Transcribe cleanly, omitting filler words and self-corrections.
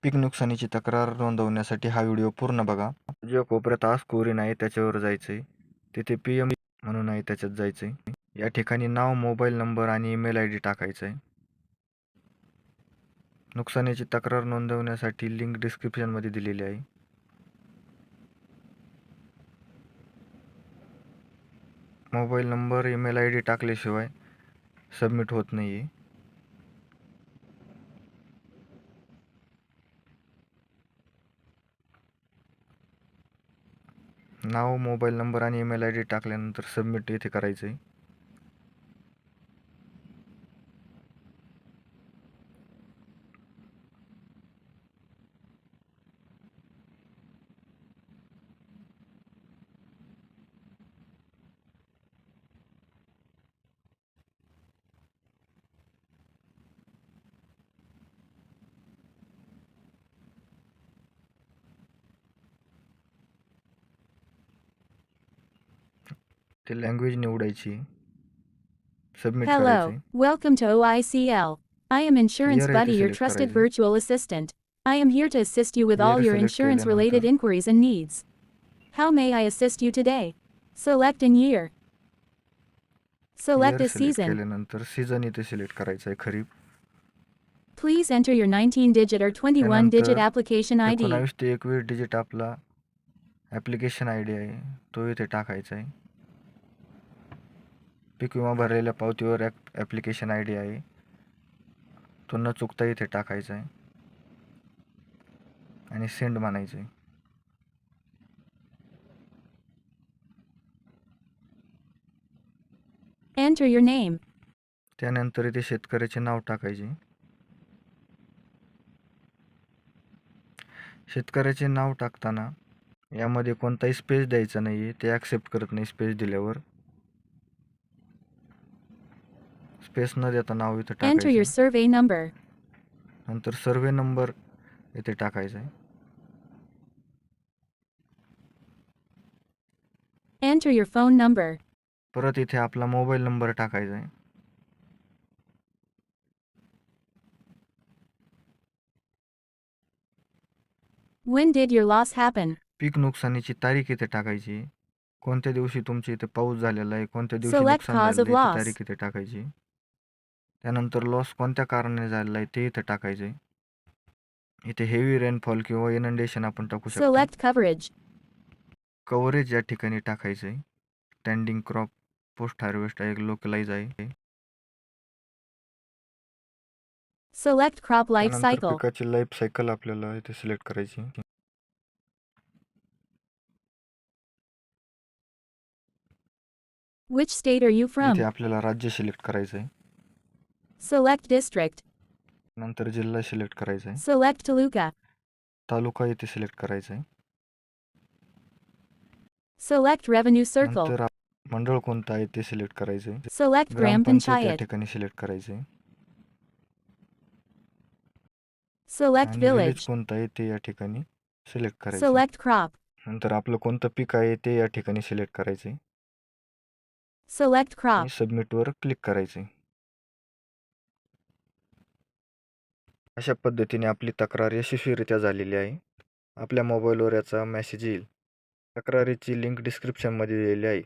पीक नुकसानीची तक्रार नोंदवण्यासाठी हा व्हिडिओ पूर्ण बघा. जो कोपऱ्यात आज स्क्रीन आहे त्याच्यावर जायचंय. तिथे PM म्हणून आहे त्याच्यात जायचंय. या ठिकाणी नाव, मोबाईल नंबर आणि ईमेल ID टाकायचा आहे. नुकसानीची तक्रार नोंदवण्यासाठी लिंक डिस्क्रिप्शनमध्ये दिलेली आहे. मोबाईल नंबर, ईमेल ID टाकल्याशिवाय सबमिट होत नाही आहे. नाव, मोबाईल नंबर आणि ईमेल ID टाकल्यानंतर सबमिट इथे करायचं आहे. ते लँग्वेज निवडायची, सबमिट करायचं Hello, आहे. welcome to OICL. I am Insurance Year आहे Buddy, ते your सिलेक्ट trusted करायचं. virtual assistant. I am here to assist you with all Year your select insurance related केल्यानंतर inquiries and needs. How may I assist you today? Select an year. Select year a select season. केल्यानंतर season इथे select करायचं आहे, खरीप. Please enter your 19-digit or 21-digit त्यानंतर application ID. 19 ते 21 digit आपला application ID आहे, तो इथे टाकायचा आहे. पीक विमा भरलेल्या पावतीवर ॲप्लिकेशन ID आहे, तो न चुकता इथे टाकायचा आहे आणि सेंड म्हणायचं आहे. Enter your name. त्यानंतर इथे शेतकऱ्याचे नाव टाकायचे. शेतकऱ्याचे नाव टाकताना यामध्ये कोणताही स्पेस द्यायचा नाही आहे, ते ॲक्सेप्ट करत नाही स्पेस दिल्यावर. स्पेस न देता नाव इथं Enter your टाकायचं. survey number. नंतर सर्वे नंबर इथे टाकायचा आहे. Enter your phone number. परत इथे आपला मोबाईल नंबर टाकायचा आहे. When did your loss happen? पीक नुकसानीची तारीख इथे टाकायची. कोणत्या दिवशी तुमच्या इथे पाऊस झालेला आहे, कोणत्या दिवशी Select नुकसान cause झालेलं of आहे, ती loss. तारीख इथे टाकायची. त्यानंतर लॉस कोणत्या कारणाने झालेला आहे ते इथे टाकायचे. इथे हेवी रेनफॉल किंवा इनंडेशन आपण टाकू शकतो. Select coverage. कव्हरेज या ठिकाणी टाकायचं आहे. स्टँडिंग क्रॉप, पोस्ट हार्वेस्ट आहे, लोकलाइज आहे. Select crop life त्यानंतर cycle. पिकाची लाईफ सायकल आपल्याला इथे सिलेक्ट करायची. Which state are you इथे from? आपल्याला राज्य सिलेक्ट करायचं आहे. Select district. नंतर जिल्हा सिलेक्ट करायचा आहे. Select Toluca. तालुका इथे सिलेक्ट करायचा आहे. Select revenue circle. नंतर मंडळ कोणतं आहे ते सिलेक्ट करायचं आहे. Select Gram ग्रामपंचायत या Panchayat. ठिकाणी सिलेक्ट करायचं आहे. Select आणि विलेज village. कोणतं आहे ते या ठिकाणी सिलेक्ट करायचं. Select crop. नंतर आपलं कोणतं पीक आहे ते या ठिकाणी सिलेक्ट करायचं Select crop. आणि सबमिटवर क्लिक करायचं. अशा पद्धतीने आपली तक्रार यशस्वीरित्या झालेली आहे. आपल्या मोबाईलवर याचा मेसेज येईल. तक्रारीची लिंक डिस्क्रिप्शनमध्ये दिलेली आहे.